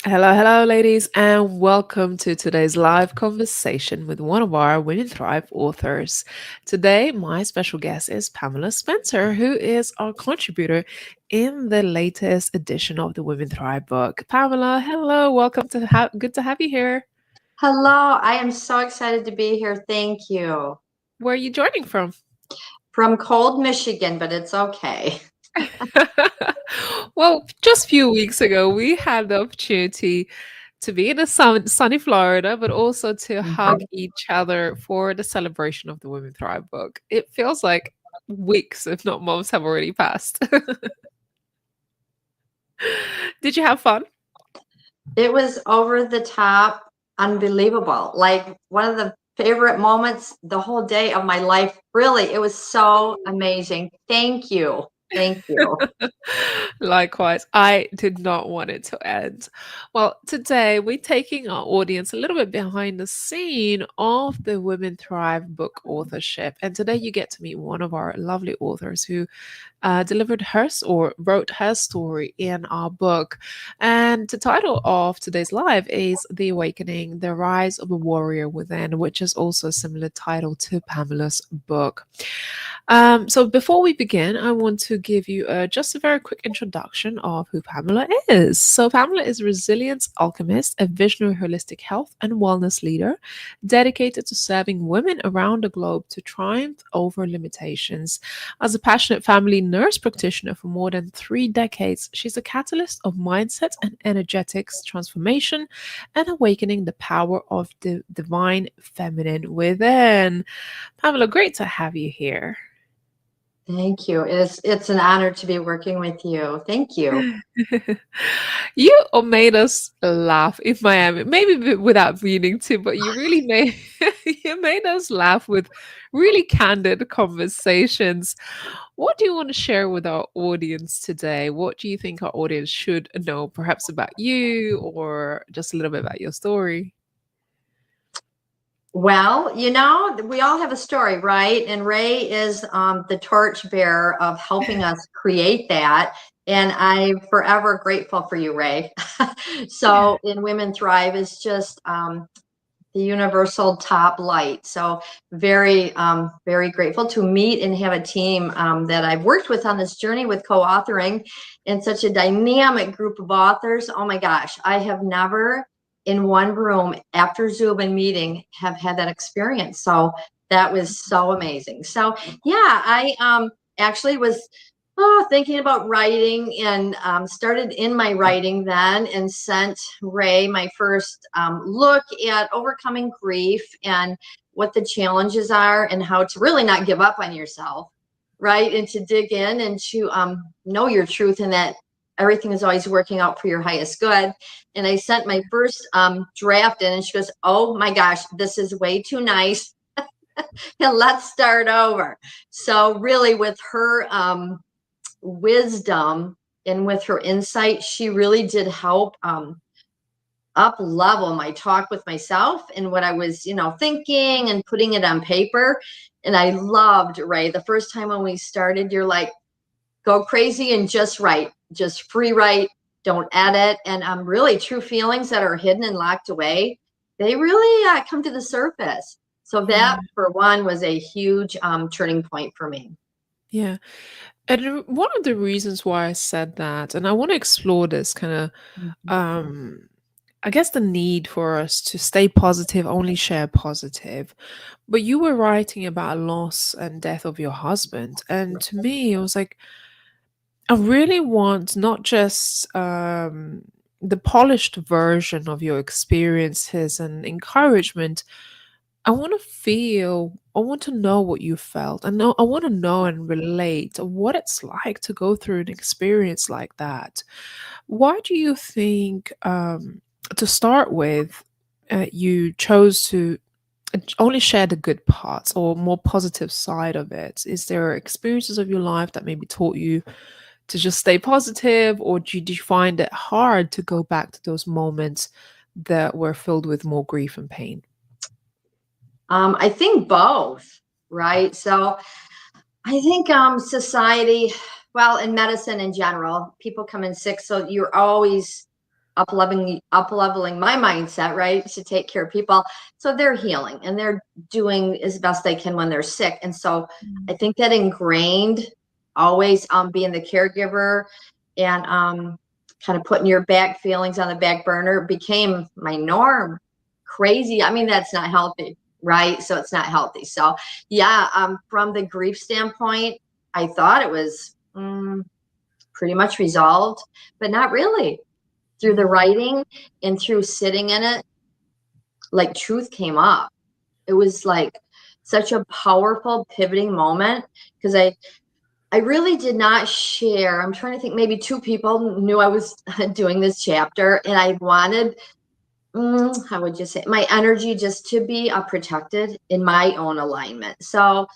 Hello, hello, ladies, and welcome to today's live conversation with one of our Women Thrive authors. Today, my special guest is Pamela Spencer, who is our contributor in the latest edition of the Women Thrive book. Pamela, hello, welcome to good to have you here. Hello, I am so excited to be here. Thank you. Where are you joining from? From cold Michigan, but it's okay. Well, just a few weeks ago, we had the opportunity to be in a sunny Florida, but also to hug Mhm. each other for the celebration of the Women Thrive book. It feels like weeks, if not months, have already passed. Did you have fun? It was over the top, unbelievable. Like one of the favorite moments the whole day of my life. Really, it was so amazing. Thank you. Thank you. Likewise, I did not want it to end. Well, today we're taking our audience a little bit behind the scene of the Women Thrive book authorship. And today you get to meet one of our lovely authors who delivered or wrote her story in our book. And the title of today's live is The Awakening, The Rise of a Warrior Within, which is also a similar title to Pamela's book. So before we begin, I want to give you just a very quick introduction of who Pamela is. So Pamela is a resilience alchemist, a visionary holistic health and wellness leader dedicated to serving women around the globe to triumph over limitations. As a passionate family nurse practitioner for more than 3 decades, she's a catalyst of mindset and energetics transformation and awakening the power of the divine feminine within. Pamela, great to have you here. Thank you. It's an honor to be working with you. Thank you. You made us laugh in Miami, maybe without meaning to, but you really made you made us laugh with really candid conversations. What do you want to share with our audience today? What do you think our audience should know, perhaps about you, or just a little bit about your story? Well, we all have a story, right? And Ray is the torchbearer of helping us create that. And I'm forever grateful for you, Ray. So, in Women Thrive is just the universal top light. So, very grateful to meet and have a team that I've worked with on this journey with co-authoring, and such a dynamic group of authors. Oh my gosh, I have never in one room after Zoom and meeting have had that experience. So that was so amazing. So yeah, I actually was thinking about writing, and started in my writing then, and sent Ray my first look at overcoming grief and what the challenges are and how to really not give up on yourself, right? And to dig in and to know your truth, and that everything is always working out for your highest good. And I sent my first draft in, and she goes, "Oh my gosh, this is way too nice." And let's start over. So really, with her wisdom and with her insight, she really did help up level my talk with myself and what I was, thinking, and putting it on paper. And I loved, Ray, the first time when we started, you're like, go crazy and just write, just free write, don't edit. And really, true feelings that are hidden and locked away, they really come to the surface. So Yeah, that, for one, was a huge turning point for me. yeah. And one of the reasons why I said that, and I want to explore this kind of Mhm. I guess the need for us to stay positive, only share positive. But you were writing about loss and death of your husband. And to me, it was like, I really want not just the polished version of your experiences and encouragement. I want to know what you felt. I want to know and relate what it's like to go through an experience like that. Why do you think, to start with, you chose to only share the good parts or more positive side of it? Is there experiences of your life that maybe taught you to just stay positive, or did you find it hard to go back to those moments that were filled with more grief and pain? I think both, right? So I think society, well, in medicine in general, people come in sick, so you're always up leveling my mindset, right, to take care of people. So they're healing and they're doing as best they can when they're sick. And so I think that ingrained always being the caregiver and kind of putting your back feelings on the back burner became my norm. Crazy. I mean, that's not healthy, right? So it's not healthy. So yeah, from the grief standpoint, I thought it was pretty much resolved, but not really. Through the writing and through sitting in it, like truth came up. It was like such a powerful pivoting moment because I really did not share. I'm trying to think, maybe two people knew I was doing this chapter, and I wanted, how would you say, my energy just to be protected in my own alignment. So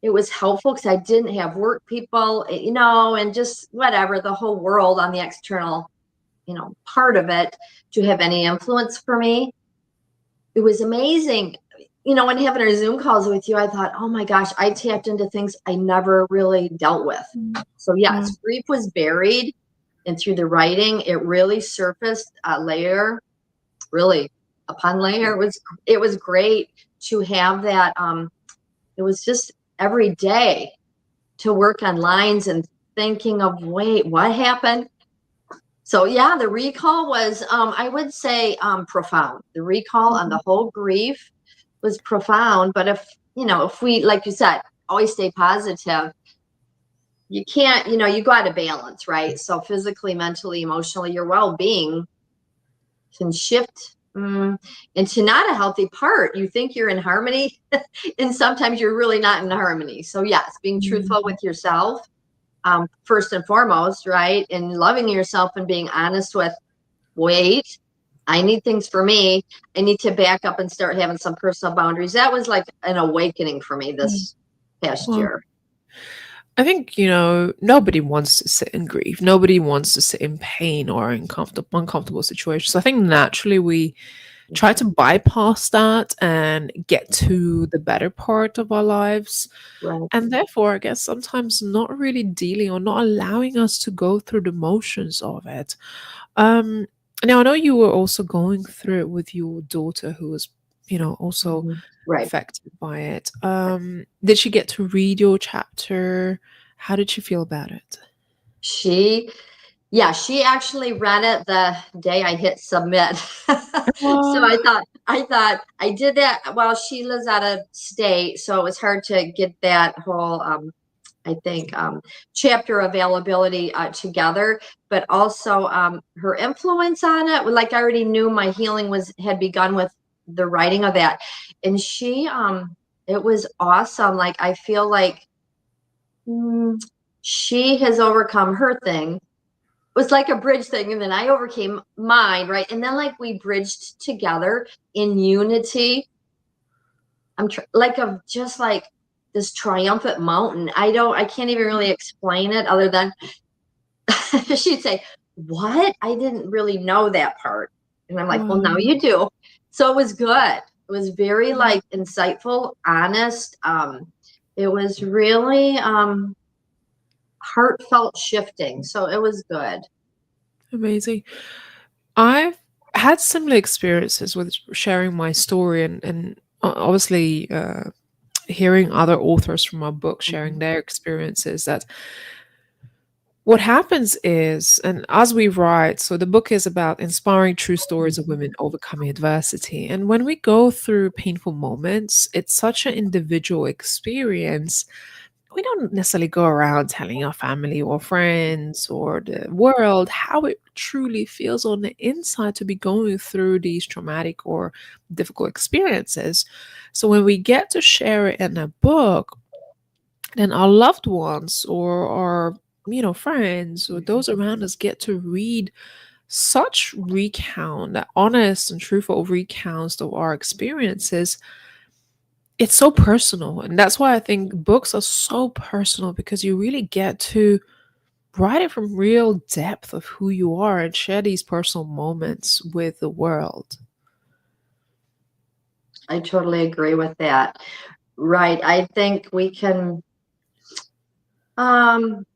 it was helpful because I didn't have work people, and just whatever, the whole world on the external, part of it to have any influence for me. It was amazing. When having our Zoom calls with you, I thought, oh my gosh, I tapped into things I never really dealt with. So yes, grief was buried, and through the writing, it really surfaced layer, really upon layer. It was great to have that. It was just every day to work on lines and thinking of, wait, what happened? So yeah, the recall was, I would say, profound. The recall on the whole grief was profound. But if we, like you said, always stay positive, you can't, you got to balance, right? So physically, mentally, emotionally, your well-being can shift into not a healthy part. You think you're in harmony, and sometimes you're really not in harmony. So yes, being truthful with yourself, first and foremost, right? And loving yourself and being honest with, wait, I need things for me. I need to back up and start having some personal boundaries. That was like an awakening for me this past Well, year. I think, nobody wants to sit in grief. Nobody wants to sit in pain or uncomfortable situations. I think naturally we try to bypass that and get to the better part of our lives. Right. And therefore, I guess sometimes not really dealing or not allowing us to go through the motions of it. Um, Now, I know you were also going through it with your daughter who was, also Right. affected by it. Did she get to read your chapter? How did she feel about it? She, yeah, she actually read it the day I hit submit. So Oh, I thought I did that while she lives out of state. So it was hard to get that whole, I think, chapter availability together, but also her influence on it. Like I already knew my healing had begun with the writing of that, and it was awesome. Like I feel like mm, she has overcome her thing. It was like a bridge thing, and then I overcame mine, right? And then like we bridged together in unity. Like of just like this triumphant mountain. I can't even really explain it other than she'd say, what? I didn't really know that part. And I'm like, well, now wow. you do. So it was good. It was very like insightful, honest. It was really heartfelt shifting. So it was good. Amazing. I've had similar experiences with sharing my story and obviously hearing other authors from our book sharing Mhm. their experiences that what happens is, and as we write, so the book is about inspiring true stories of women overcoming adversity. And when we go through painful moments, it's such an individual experience. We don't necessarily go around telling our family or friends or the world how it truly feels on the inside to be going through these traumatic or difficult experiences. So when we get to share it in a book, then our loved ones or our friends or those around us get to read such recount that honest and truthful recounts of our experiences. It's so personal, and that's why I think books are so personal, because you really get to write it from real depth of who you are and share these personal moments with the world. I totally agree with that. Right. I think we can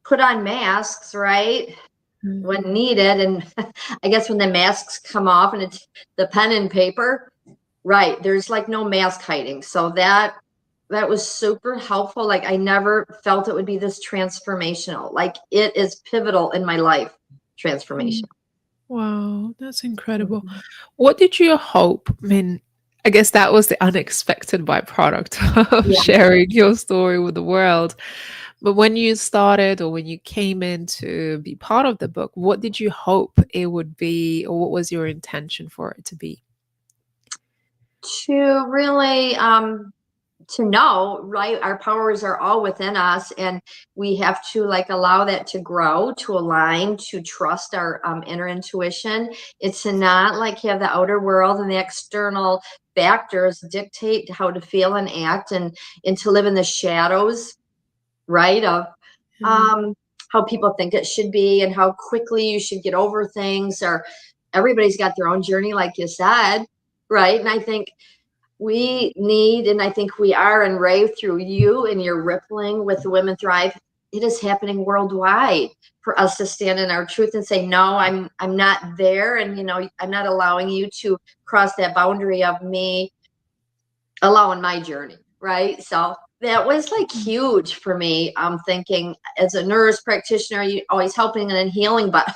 put on masks, right? when needed. And I guess when the masks come off and it's the pen and paper, right, there's like no mask hiding. So that was super helpful. Like I never felt it would be this transformational. Like it is pivotal in my life transformation. Mm. Wow, that's incredible. Mhm. What did you hope? I mean, I guess that was the unexpected byproduct of Yeah. sharing your story with the world. But when you started or when you came in to be part of the book, what did you hope it would be, or what was your intention for it to be? To really to know, right, our powers are all within us, and we have to like allow that to grow, to align, to trust our inner intuition. It's to not like have the outer world and the external factors dictate how to feel and act, and to live in the shadows, right, of Mhm. um how people think it should be and how quickly you should get over things. Or everybody's got their own journey, like you said, right? And I think we need, and I think we are, and Ray, through you and your rippling with the Women Thrive, it is happening worldwide for us to stand in our truth and say, no, I'm not there. And I'm not allowing you to cross that boundary of me allowing my journey, right? So that was like huge for me. I'm thinking, as a nurse practitioner, you always helping and healing, but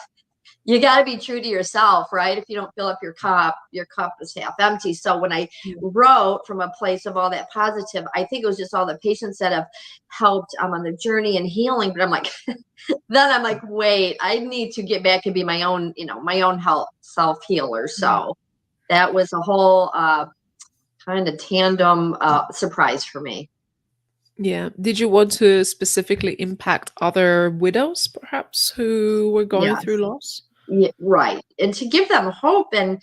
you got to be true to yourself, right? If you don't fill up your cup is half empty. So when I wrote from a place of all that positive, I think it was just all the patients that have helped on the journey and healing. But I'm like, then I'm like, wait, I need to get back and be my own, my own health self healer. Mm. So that was a whole kind of tandem surprise for me. Yeah. Did you want to specifically impact other widows, perhaps, who were going Yes. through loss? Yeah, right. And to give them hope and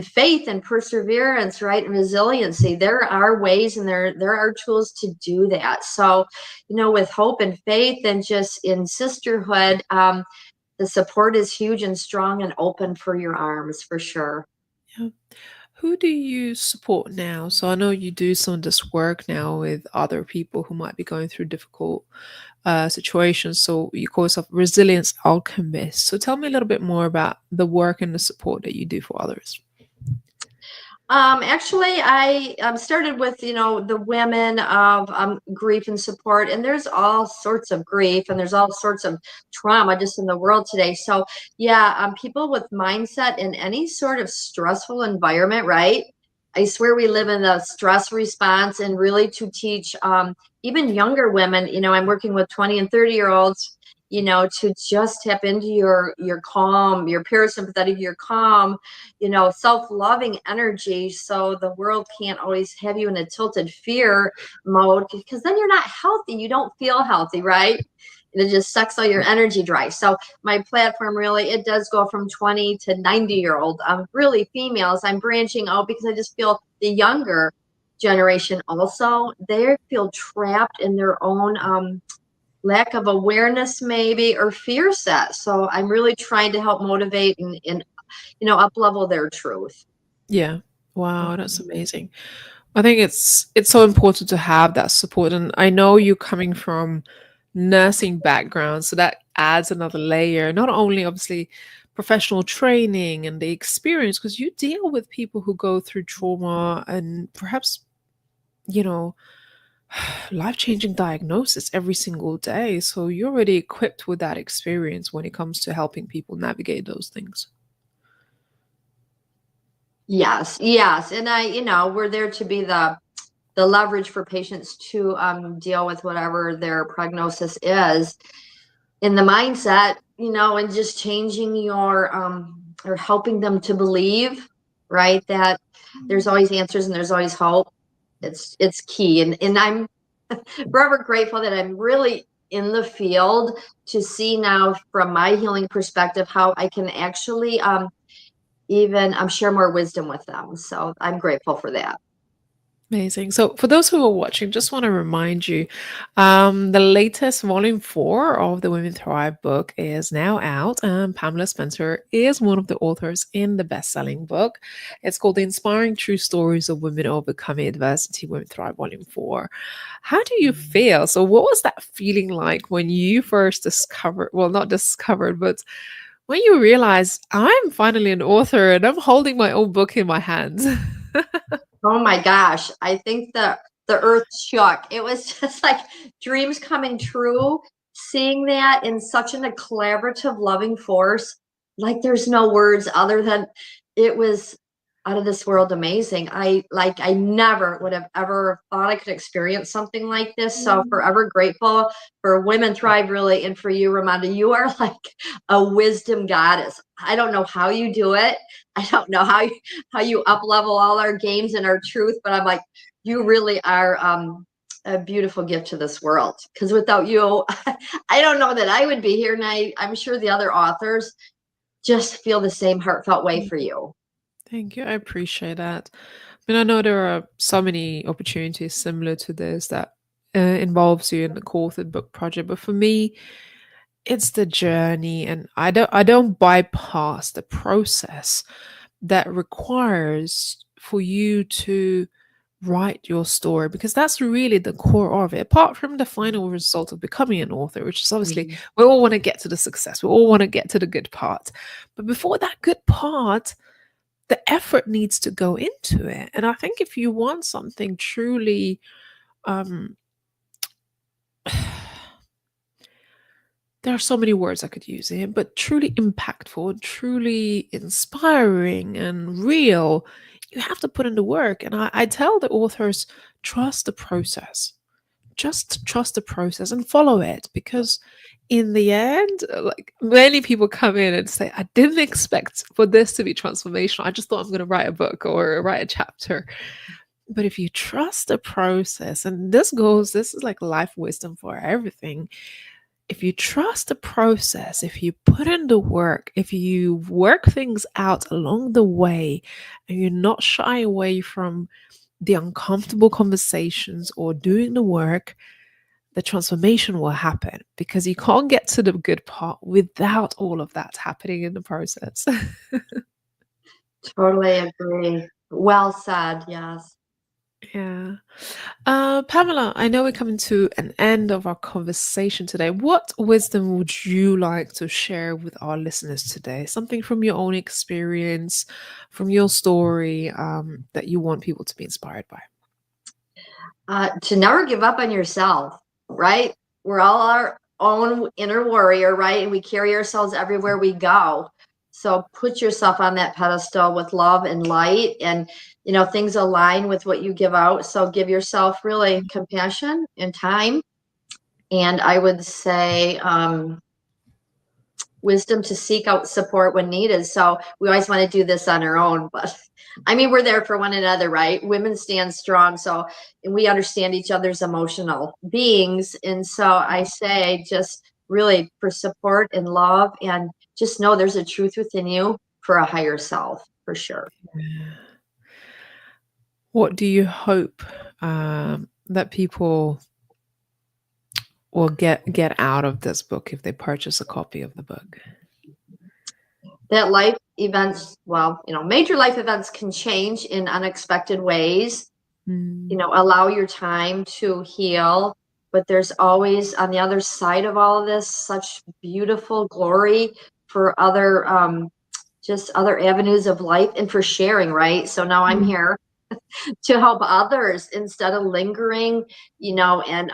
faith and perseverance, right? And resiliency. There are ways and there are tools to do that. So, with hope and faith and just in sisterhood, the support is huge and strong and open for your arms for sure. Yeah. Who do you support now? So I know you do some of this work now with other people who might be going through difficult situations. So you call yourself resilience alchemist. So tell me a little bit more about the work and the support that you do for others. Actually, I started with, the women of grief and support, and there's all sorts of grief and there's all sorts of trauma just in the world today. So, yeah, people with mindset in any sort of stressful environment, right? I swear we live in the stress response, and really to teach even younger women, I'm working with 20 and 30-year-olds, to just tap into your calm, your parasympathetic, your calm, self-loving energy, so the world can't always have you in a tilted fear mode, because then you're not healthy, you don't feel healthy, right? And it just sucks all your energy dry. So my platform really, it does go from 20 to 90-year-old, really females. I'm branching out because I just feel the younger generation also, they feel trapped in their own lack of awareness maybe, or fear set. So I'm really trying to help motivate and up level their truth. Yeah. Wow, that's Mhm. amazing. I think it's so important to have that support. And I know you coming from nursing background, so that adds another layer, not only obviously professional training and the experience, because you deal with people who go through trauma and perhaps, you know, life-changing diagnosis every single day. So you're already equipped with that experience when it comes to helping people navigate those things. Yes, yes. And we're there to be the leverage for patients to deal with whatever their prognosis is in the mindset, and just changing your or helping them to believe, right, that there's always answers and there's always hope. It's key. And I'm forever grateful that I'm really in the field to see now from my healing perspective how I can actually even share more wisdom with them. So I'm grateful for that. Amazing. So, for those who are watching, just want to remind you the latest volume 4 of the Women Thrive book is now out. Pamela Spencer is one of the authors in the best selling book. It's called The Inspiring True Stories of Women Overcoming Adversity, Women Thrive Volume 4. How do you feel? So, what was that feeling like when you first discovered, well, not discovered, but when you realize I'm finally an author and I'm holding my own book in my hands. Oh my gosh. I think the earth shook. It was just like dreams coming true. Seeing that in such a collaborative, loving force, like there's no words other than it was out of this world amazing. I never would have ever thought I could experience something like this. So Mm. forever grateful for Women Thrive really, and for you, Ramonda. You are like a wisdom goddess. I don't know how you do it. I don't know how you up level all our games and our truth, but I'm like, you really are a beautiful gift to this world. Because without you, I don't know that I would be here. And I'm sure the other authors just feel the same heartfelt way for you. Thank you. I appreciate that. I mean, I know there are so many opportunities similar to this that involves you in the co-authored book project, but for me, it's the journey, and I don't bypass the process that requires for you to write your story, because that's really the core of it. Apart from the final result of becoming an author, which is obviously Mhm. we all want to get to the success, we all want to get to the good part, but before that good part, the effort needs to go into it. And I think if you want something truly um there are so many words I could use here, but truly impactful, truly inspiring and real, you have to put in the work. And I tell the authors, trust the process. Just trust the process and follow it, because in the end, like many people come in and say, I didn't expect for this to be transformational. I just thought I'm going to write a book or write a chapter. But if you trust the process, and this is like life wisdom for everything. If you trust the process, if you put in the work, if you work things out along the way, and you're not shy away from the uncomfortable conversations or doing the work, the transformation will happen, because you can't get to the good part without all of that happening in the process. Totally agree. Well said. Yes. Yeah. Pamela, I know we're coming to an end of our conversation today. What wisdom would you like to share with our listeners today? Something from your own experience, from your story, that you want people to be inspired by? To never give up on yourself, right? We're all our own inner warrior, right? And we carry ourselves everywhere we go. So put yourself on that pedestal with love and light, and things align with what you give out. So give yourself really compassion and time. And I would say wisdom to seek out support when needed. So we always want to do this on our own, but I mean, we're there for one another, right? Women stand strong. So, and we understand each other's emotional beings. And so I say, just really for support and love, and just know there's a truth within you for a higher self, for sure. What do you hope that people will get out of this book if they purchase a copy of the book? That life events, well, major life events can change in unexpected ways. Mm, Allow your time to heal, but there's always on the other side of all of this such beautiful glory for other just other avenues of life, and for sharing, right? So now I'm mm, here to help others instead of lingering, and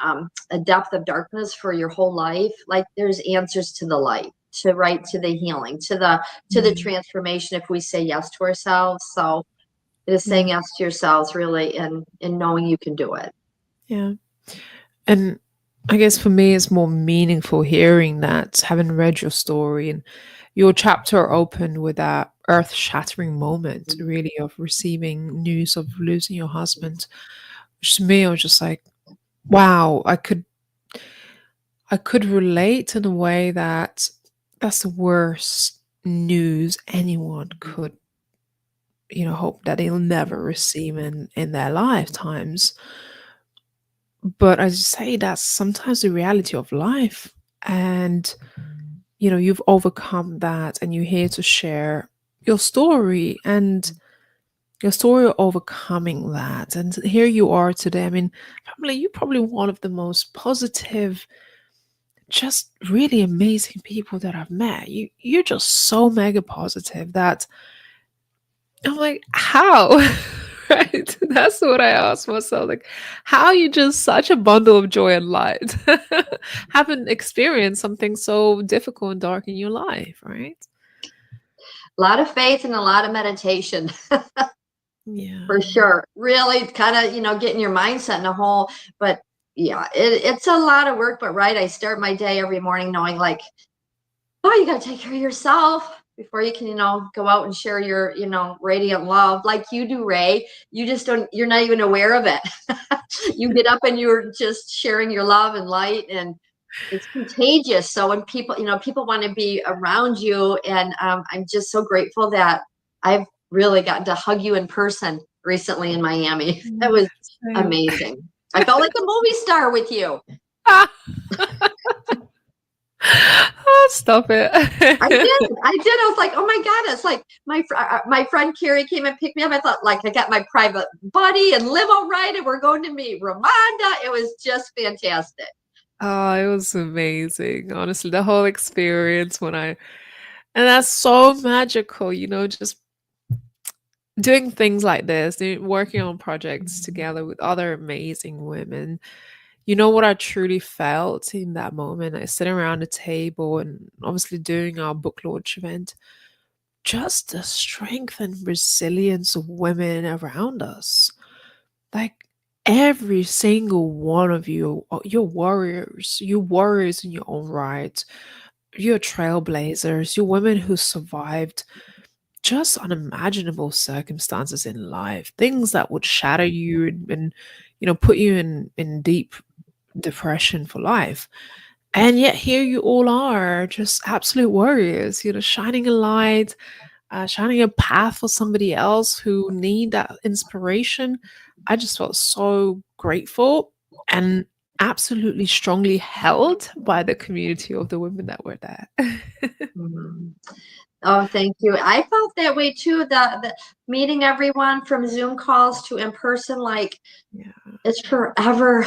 a depth of darkness for your whole life. Like there's answers to the light, to right, to the healing, to the mm, transformation if we say yes to ourselves. So it is yeah, saying yes to yourselves, really, and knowing you can do it. yeah. And I guess for me, it's more meaningful hearing that, having read your story, and your chapter opened with that earth shattering moment, really, of receiving news of losing your husband. Which to me, I was just like, wow, I could relate in a way that that's the worst news anyone could, hope that they'll never receive in their lifetimes. But I just say that's sometimes the reality of life. And you've overcome that, and you're here to share your story and your story of overcoming that. And here you are today. I mean, probably you're probably one of the most positive, just really amazing people that I've met. You're just so mega positive that I'm like, how? Right? That's what I asked myself. Like, how are you just such a bundle of joy and light? Haven't experienced something so difficult and dark in your life, right? A lot of faith and a lot of meditation. For Yeah. sure. Really kind of, getting your mindset in a whole, but yeah, it's a lot of work, but right. I start my day every morning knowing like, oh, you got to take care of yourself before you can, go out and share your, radiant love like you do, Ray. You just don't, you're not even aware of it. You get up and you're just sharing your love and light, and it's contagious. So when people, people want to be around you, and I'm just so grateful that I've really gotten to hug you in person recently in Miami. That Yeah, was same. amazing. I felt like a movie star with you. Ah! Oh, stop it. I did. I did. I was like, oh my God. It's like my friend Carrie came and picked me up. I thought, like, I got my private buddy and limo ride, and we're going to meet Ramonda. It was just fantastic. Oh, it was amazing. Honestly, the whole experience when I and that's so magical, just doing things like this, working on projects together with other amazing women. You know what I truly felt in that moment? I sitting around the table and obviously doing our book launch event. Just the strength and resilience of women around us. Like every single one of you, you're warriors. You're warriors in your own right. You're trailblazers. You're women who survived just unimaginable circumstances in life, things that would shatter you and put you in deep depression for life. And yet here you all are, just absolute warriors, shining a light, shining a path for somebody else who need that inspiration. I just felt so grateful and absolutely strongly held by the community of the women that were there. Mhm. Oh, thank you. I felt that way too. The meeting everyone from Zoom calls to in person, like Yeah. it's forever,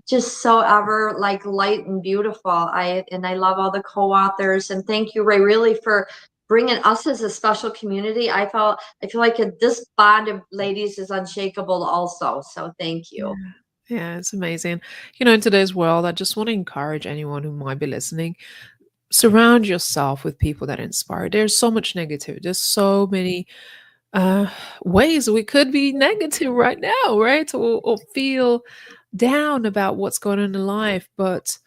just so ever like light and beautiful. I love all the co-authors, and thank you, Ray, really for bringing us as a special community. I feel like this bond of ladies is unshakable also. So thank Yeah. you. Yeah, it's amazing. In today's world, I just want to encourage anyone who might be listening, surround yourself with people that inspire. There's so much negativity. There's so many uh ways we could be negative right now, right? Or feel down about what's going on in life. But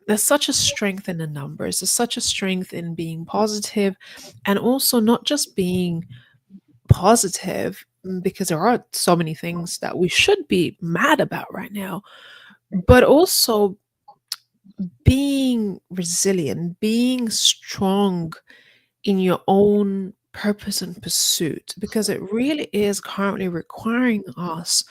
there's such a strength in the numbers. There's such a strength in being positive and also not just being positive because there are so many things that we should be mad about right now, but also being resilient, being strong in your own purpose and pursuit, because it really is currently requiring us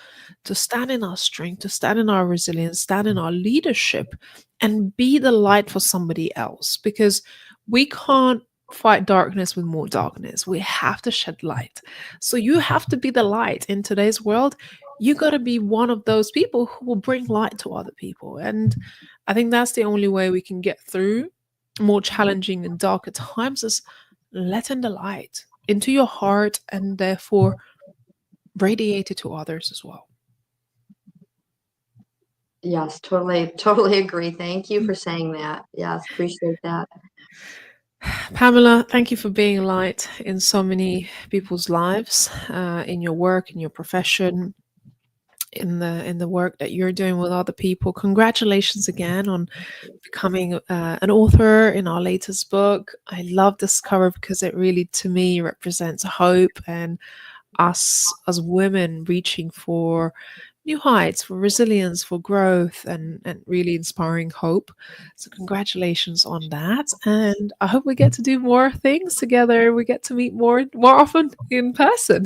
to stand in our strength, to stand in our resilience, stand in our leadership, and be the light for somebody else. Because we can't fight darkness with more darkness. We have to shed light. So you have to be the light in today's world. You got to be one of those people who will bring light to other people. And I think that's the only way we can get through more challenging and darker times is letting the light into your heart and therefore radiate it to others as well. Yes, totally, totally agree. Thank you for saying that. Yes, appreciate that. Pamela, thank you for being a light in so many people's lives, in your work, in your profession, in the work that you're doing with other people. Congratulations again on becoming an author in our latest book. I love this cover because it really, to me, represents hope and us as women reaching for new heights, for resilience, for growth, and really inspiring hope. So, congratulations on that. And I hope we get to do more things together. We get to meet more often in person.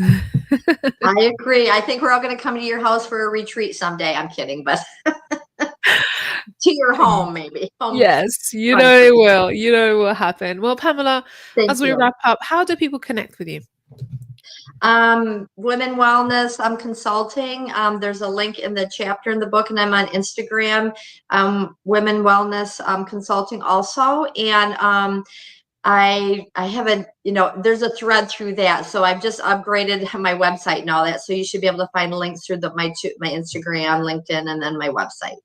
I agree. I think we're all going to come to your house for a retreat someday. I'm kidding, but to your home, maybe home Yes, you know country. it will. You know it will happen. Well, Pamela, Thank as we you. wrap up, how do people connect with you? Women wellness, I'm consulting. There's a link in the chapter in the book, and I'm on Instagram, women wellness consulting also. And I haven't, there's a thread through that. So I've just upgraded my website and all that. So you should be able to find links through my Instagram, LinkedIn, and then my website.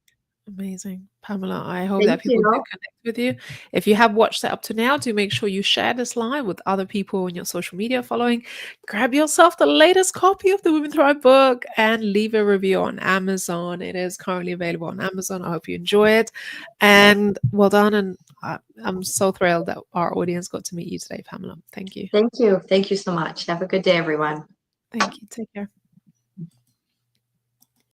Amazing. Pamela, I hope Thank that people do you. connect with you. If you have watched that up to now, do make sure you share this live with other people in your social media following. Grab yourself the latest copy of the Women Thrive book and leave a review on Amazon. It is currently available on Amazon. I hope you enjoy it. And well done. And I'm so thrilled that our audience got to meet you today, Pamela. Thank you. Thank you. Thank you so much. Have a good day, everyone. Thank you. Take care.